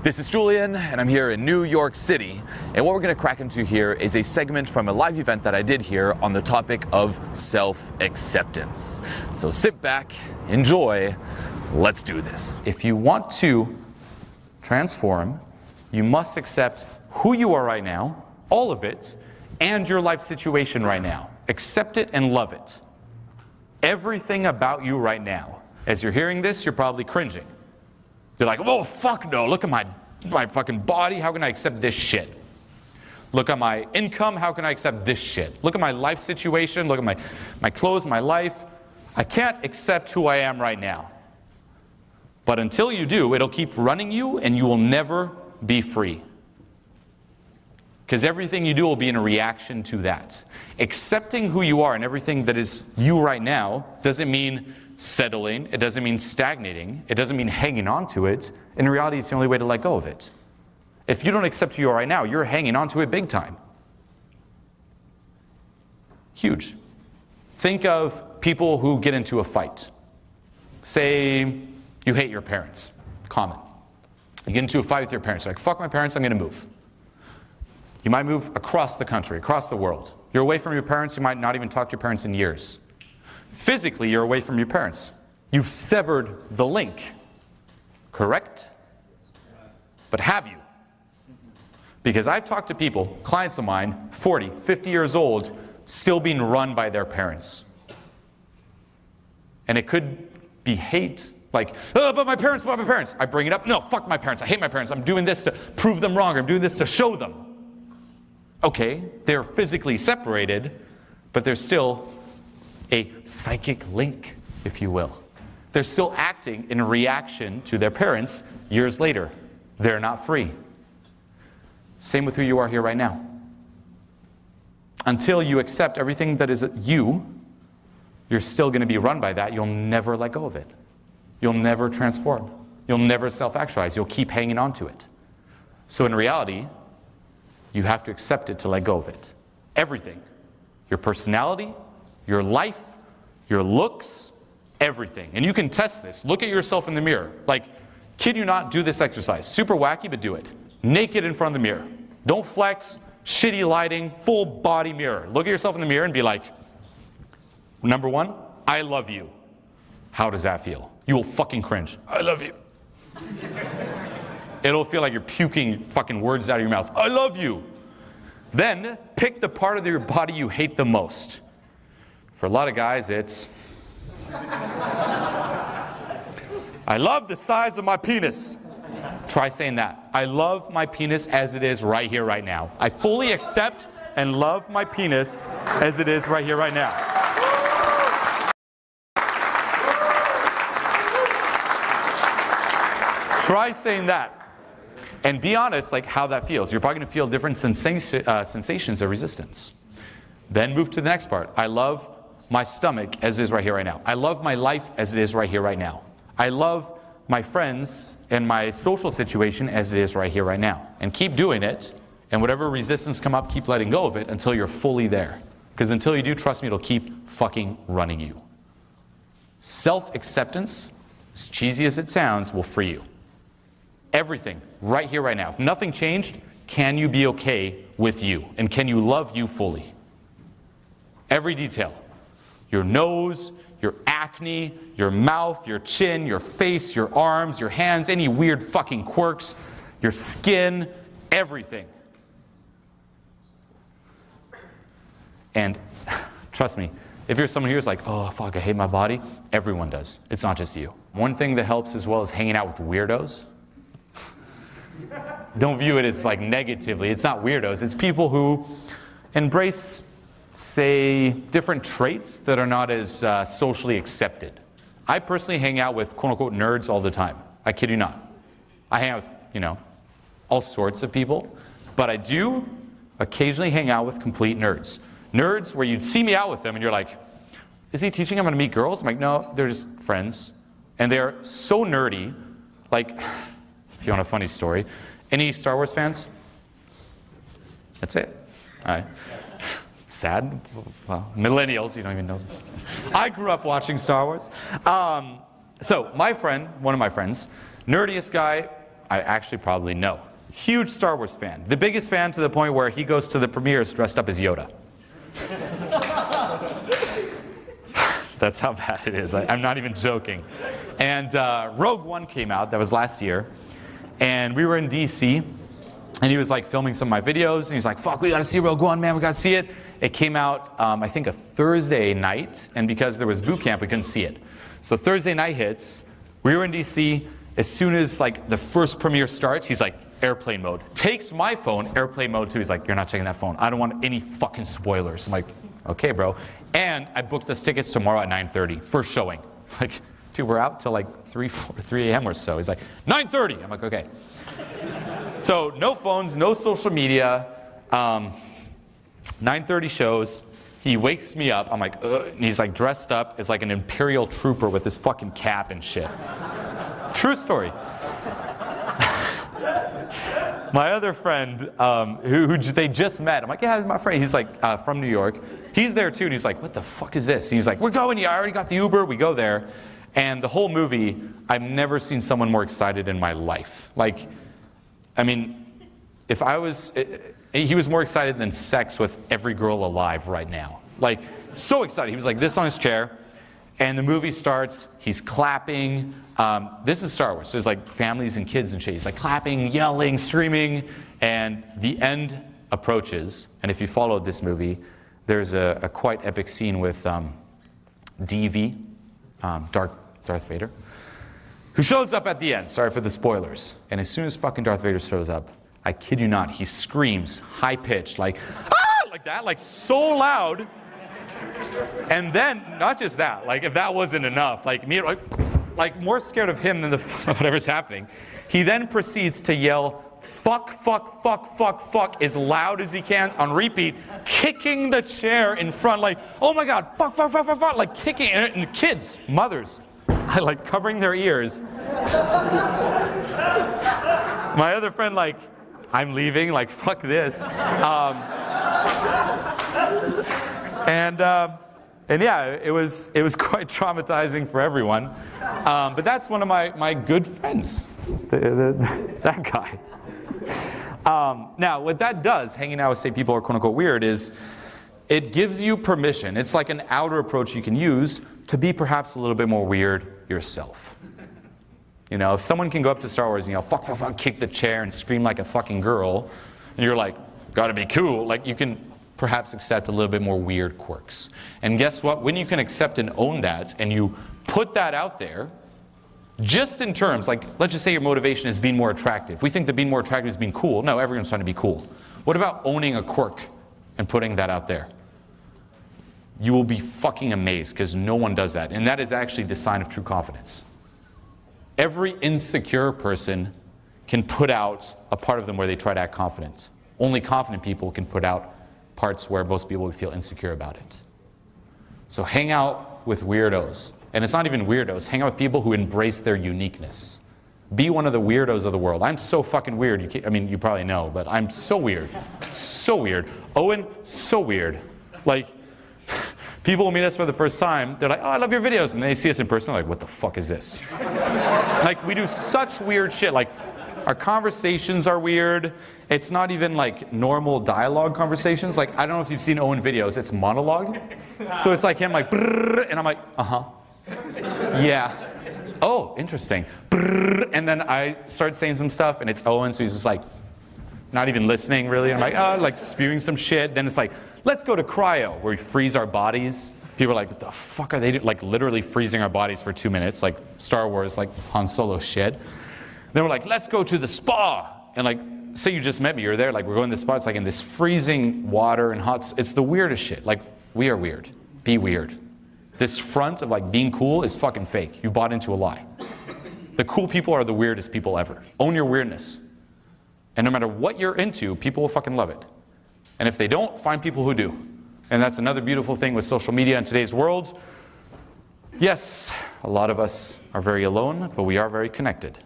This is Julien, and I'm here in New York City, and what we're going to crack into here is a segment from a live event that I did here on the topic of self-acceptance. So sit back, enjoy, let's do this. If you want to transform, you must accept who you are right now, all of it, and your life situation right now. Accept it and love it. Everything about you right now. As you're hearing this, you're probably cringing. You're like, oh, fuck no, look at my fucking body, how can I accept this shit? Look at my income, how can I accept this shit? Look at my life situation, look at my clothes, my life. I can't accept who I am right now. But until you do, it'll keep running you and you will never be free. Because everything you do will be in a reaction to that. Accepting who you are and everything that is you right now doesn't mean settling, it doesn't mean stagnating, it doesn't mean hanging on to it. In reality, it's the only way to let go of it. If you don't accept who you are right now, you're hanging on to it big time. Huge. Think of people who get into a fight. Say you hate your parents. Common. You get into a fight with your parents. You're like, fuck my parents, I'm going to move. You might move across the country, across the world. You're away from your parents, you might not even talk to your parents in years. Physically, you're away from your parents. You've severed the link. Correct? But have you? Because I've talked to people, clients of mine, 40, 50 years old, still being run by their parents. And it could be hate, like, oh, but my parents, but my parents. I bring it up, no, fuck my parents, I hate my parents. I'm doing this to prove them wrong, I'm doing this to show them. Okay, they're physically separated, but there's still a psychic link, if you will. They're still acting in reaction to their parents years later. They're not free. Same with who you are here right now. Until you accept everything that is you, you're still going to be run by that. You'll never let go of it. You'll never transform. You'll never self-actualize. You'll keep hanging on to it. So in reality, you have to accept it to let go of it. Everything. Your personality, your life, your looks, everything. And you can test this. Look at yourself in the mirror. Like, kid you not, do this exercise. Super wacky, but do it. Naked in front of the mirror. Don't flex, shitty lighting, full body mirror. Look at yourself in the mirror and be like, number one, I love you. How does that feel? You will fucking cringe. I love you. It'll feel like you're puking fucking words out of your mouth. I love you. Then pick the part of your body you hate the most. For a lot of guys, it's I love the size of my penis. Try saying that. I love my penis as it is right here, right now. I fully accept and love my penis as it is right here, right now. Try saying that. And be honest, like how that feels. You're probably going to feel different sensations of resistance. Then move to the next part. I love my stomach as it is right here, right now. I love my life as it is right here, right now. I love my friends and my social situation as it is right here, right now. And keep doing it, and whatever resistance come up, keep letting go of it until you're fully there. Because until you do, trust me, it'll keep fucking running you. Self-acceptance, as cheesy as it sounds, will free you. Everything, right here, right now. If nothing changed, can you be okay with you? And can you love you fully? Every detail. Your nose, your acne, your mouth, your chin, your face, your arms, your hands, any weird fucking quirks, your skin, everything. And trust me, if you're someone who's like, oh fuck, I hate my body, everyone does. It's not just you. One thing that helps as well is hanging out with weirdos. Don't view it as like negatively. It's not weirdos. It's people who embrace, say, different traits that are not as socially accepted. I personally hang out with quote-unquote nerds all the time. I kid you not. I hang out with, all sorts of people. But I do occasionally hang out with complete nerds. Nerds where you'd see me out with them and you're like, is he teaching I'm going to meet girls? I'm like, no, they're just friends. And they're so nerdy. Like, if you want a funny story, any Star Wars fans? That's it. All right. Sad. Well, millennials, you don't even know. I grew up watching Star Wars. So my friend, one of my friends, nerdiest guy, I actually probably know. Huge Star Wars fan. The biggest fan to the point where he goes to the premieres dressed up as Yoda. That's how bad it is. I'm not even joking. And Rogue One came out. That was last year. And we were in DC. And he was like filming some of my videos. And he's like, fuck, we got to see Rogue One, man. We got to see it. It came out, I think, a Thursday night. And because there was boot camp, we couldn't see it. So Thursday night hits. We were in DC. As soon as like the first premiere starts, he's like, airplane mode. Takes my phone, airplane mode too. He's like, you're not checking that phone. I don't want any fucking spoilers. I'm like, okay, bro. And I booked us tickets tomorrow at 9:30, first showing. Like, dude, we're out till like 3 a.m. or so. He's like, 9:30. I'm like, okay. So no phones, no social media. 9:30 shows. He wakes me up. I'm like, ugh. And he's like dressed up as like an Imperial trooper with this fucking cap and shit. True story. My other friend, who they just met, I'm like, yeah, my friend. He's like from New York. He's there too, and he's like, what the fuck is this? And he's like, we're going. Yeah, I already got the Uber. We go there, and the whole movie, I've never seen someone more excited in my life. Like, I mean, if I was, he was more excited than sex with every girl alive right now. Like, so excited. He was like this on his chair, and the movie starts. He's clapping. This is Star Wars. So there's like families and kids and shit. He's like clapping, yelling, screaming, and the end approaches. And if you followed this movie, there's a quite epic scene with DV, Darth Vader, who shows up at the end. Sorry for the spoilers. And as soon as fucking Darth Vader shows up, I kid you not, he screams high pitched, like ah, like that, like so loud. And then not just that, like if that wasn't enough, like me, like more scared of him than the whatever's happening. He then proceeds to yell, fuck, fuck, fuck, fuck, fuck, as loud as he can on repeat, kicking the chair in front, like, oh my God, fuck, fuck, fuck, fuck, fuck, like kicking, and the kids, mothers, like covering their ears. My other friend, like, I'm leaving, like, fuck this. And yeah, it was quite traumatizing for everyone. But that's one of my good friends, that guy. Now, what that does, hanging out with, say, people who are quote-unquote weird, is it gives you permission. It's like an outer approach you can use to be perhaps a little bit more weird yourself. You know, if someone can go up to Star Wars and yell, fuck, fuck, fuck, kick the chair and scream like a fucking girl, and you're like, gotta be cool, like you can perhaps accept a little bit more weird quirks. And guess what? When you can accept and own that, and you put that out there, just in terms, like, let's just say your motivation is being more attractive. We think that being more attractive is being cool. No, everyone's trying to be cool. What about owning a quirk and putting that out there? You will be fucking amazed, because no one does that. And that is actually the sign of true confidence. Every insecure person can put out a part of them where they try to act confident. Only confident people can put out parts where most people would feel insecure about it. So hang out with weirdos. And it's not even weirdos. Hang out with people who embrace their uniqueness. Be one of the weirdos of the world. I'm so fucking weird. You probably know, but I'm so weird. So weird. Owen, so weird. Like, people will meet us for the first time. They're like, oh, I love your videos. And they see us in person, they're like, what the fuck is this? Like, we do such weird shit. Like, our conversations are weird. It's not even like normal dialogue conversations. Like, I don't know if you've seen Owen videos. It's monologue. So it's like him like, brrr, and I'm like, uh-huh. Yeah. Oh, interesting. Brrr, and then I start saying some stuff, and it's Owen, so he's just like, not even listening really. I'm like, oh, like spewing some shit. Then it's like, let's go to cryo, where we freeze our bodies. People are like, what the fuck are they doing? Like literally freezing our bodies for 2 minutes, like Star Wars, like Han Solo shit. Then we're like, let's go to the spa. And like, say you just met me, you're there, like we're going to the spa, it's like in this freezing water and hot, it's the weirdest shit. Like, we are weird. Be weird. This front of like being cool is fucking fake. You bought into a lie. The cool people are the weirdest people ever. Own your weirdness. And no matter what you're into, people will fucking love it. And if they don't, find people who do. And that's another beautiful thing with social media in today's world. Yes, a lot of us are very alone, but we are very connected.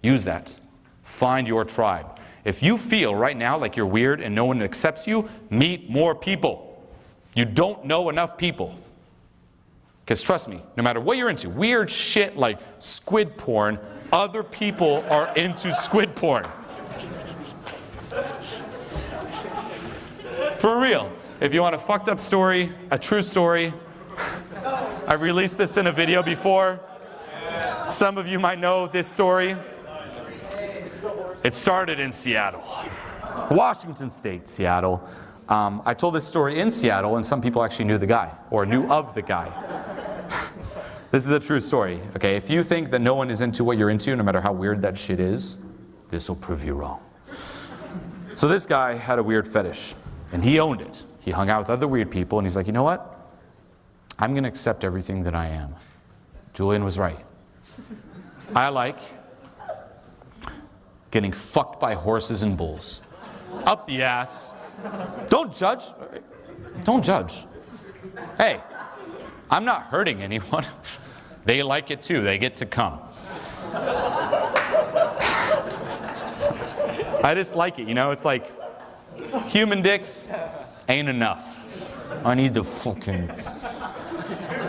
Use that. Find your tribe. If you feel right now like you're weird and no one accepts you, meet more people. You don't know enough people. Because trust me, no matter what you're into, weird shit like squid porn, other people are into squid porn. For real. If you want a fucked up story, a true story, I released this in a video before. Some of you might know this story. It started in Seattle. Washington State, Seattle. I told this story in Seattle, and some people actually knew the guy, or knew of the guy. This is a true story, okay? If you think that no one is into what you're into, no matter how weird that shit is, this will prove you wrong. So this guy had a weird fetish, and he owned it. He hung out with other weird people, and he's like, you know what? I'm going to accept everything that I am. Julien was right. I like getting fucked by horses and bulls. Up the ass. Don't judge. Don't judge. Hey, I'm not hurting anyone. They like it too. They get to come. I just like it, you know? It's like human dicks ain't enough. I need the fucking...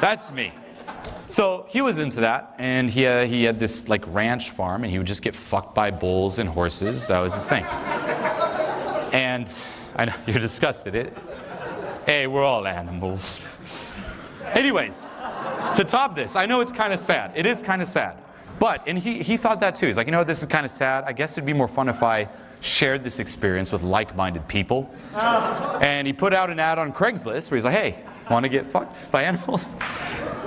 That's me. So he was into that, and he had this like ranch farm, and he would just get fucked by bulls and horses. That was his thing. And I know you're disgusted. Hey, we're all animals. Anyways, to top this, I know it's kind of sad. It is kind of sad. But, and he thought that too. He's like, you know what, this is kind of sad. I guess it'd be more fun if I shared this experience with like-minded people. And he put out an ad on Craigslist where he's like, hey, want to get fucked by animals?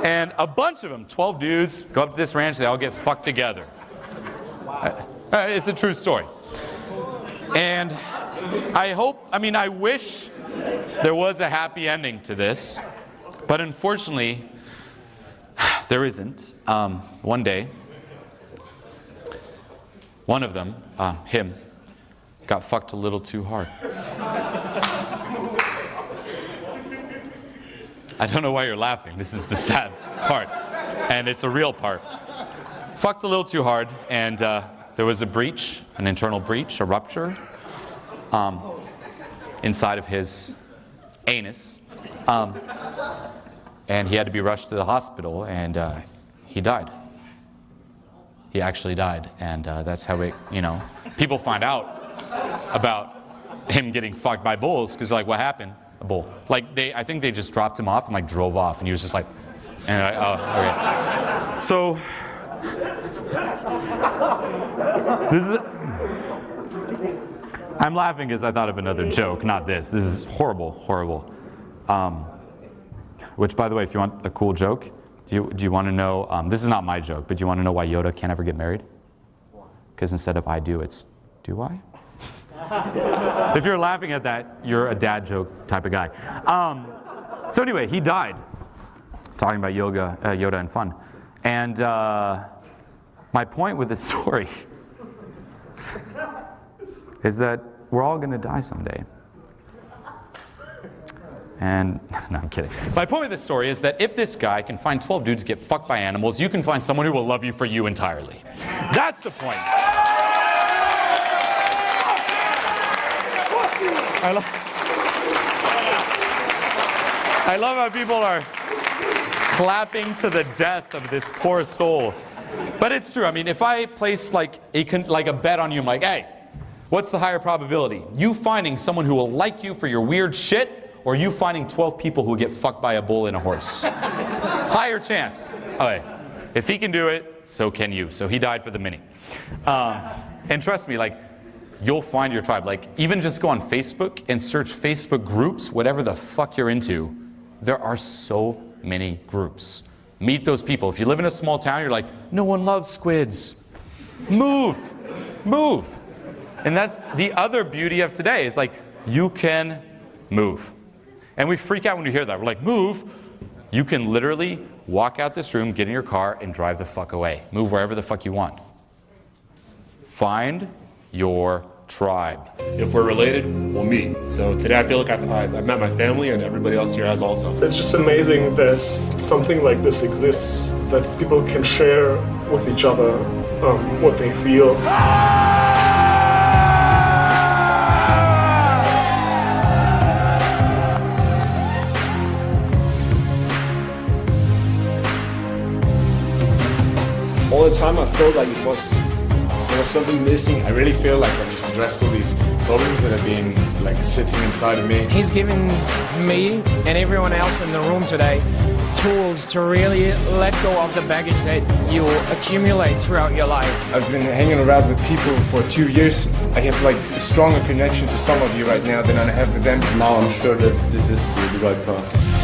And a bunch of them, 12 dudes, go up to this ranch, they all get fucked together. Wow. It's a true story. And I wish there was a happy ending to this, but unfortunately, there isn't. One day, one of them, him, got fucked a little too hard. I don't know why you're laughing. This is the sad part. And it's a real part. Fucked a little too hard, and there was a breach, an internal breach, a rupture, inside of his anus. And he had to be rushed to the hospital, and he died. He actually died, and that's how it, people find out about him getting fucked by bulls, because like, what happened? A bull. Like, I think they just dropped him off and like drove off, and he was just like, and okay. So, I'm laughing because I thought of another joke, not this. This is horrible, horrible. Which, by the way, if you want a cool joke, do you want to know, this is not my joke, but do you want to know why Yoda can't ever get married? Because instead of I do, it's do I? If you're laughing at that, you're a dad joke type of guy. So anyway, he died. Talking about Yoda and fun. And my point with this story is that we're all going to die someday. And, no, I'm kidding. My point with this story is that if this guy can find 12 dudes get fucked by animals, you can find someone who will love you for you entirely. That's the point. I love how people are clapping to the death of this poor soul. But it's true. I mean, if I place like a bet on you, I'm like, hey, what's the higher probability? You finding someone who will like you for your weird shit, or you finding 12 people who get fucked by a bull and a horse? Higher chance. Okay. If he can do it, so can you. So he died for the mini. And trust me, like, you'll find your tribe. Like, even just go on Facebook and search Facebook groups, whatever the fuck you're into. There are so many groups. Meet those people. If you live in a small town, you're like, no one loves squids. Move. Move. And that's the other beauty of today, is like, you can move. And we freak out when we hear that. We're like, move. You can literally walk out this room, get in your car, and drive the fuck away. Move wherever the fuck you want. Find your tribe. If we're related, we'll meet. So today I feel like I've met my family, and everybody else here has also. It's just amazing that something like this exists, that people can share with each other what they feel. All the time I felt like there was something missing. I really feel like I've just addressed all these problems that have been like sitting inside of me. He's given me and everyone else in the room today tools to really let go of the baggage that you accumulate throughout your life. I've been hanging around with people for 2 years. I have like a stronger connection to some of you right now than I have with them. Now I'm sure that this is the right path.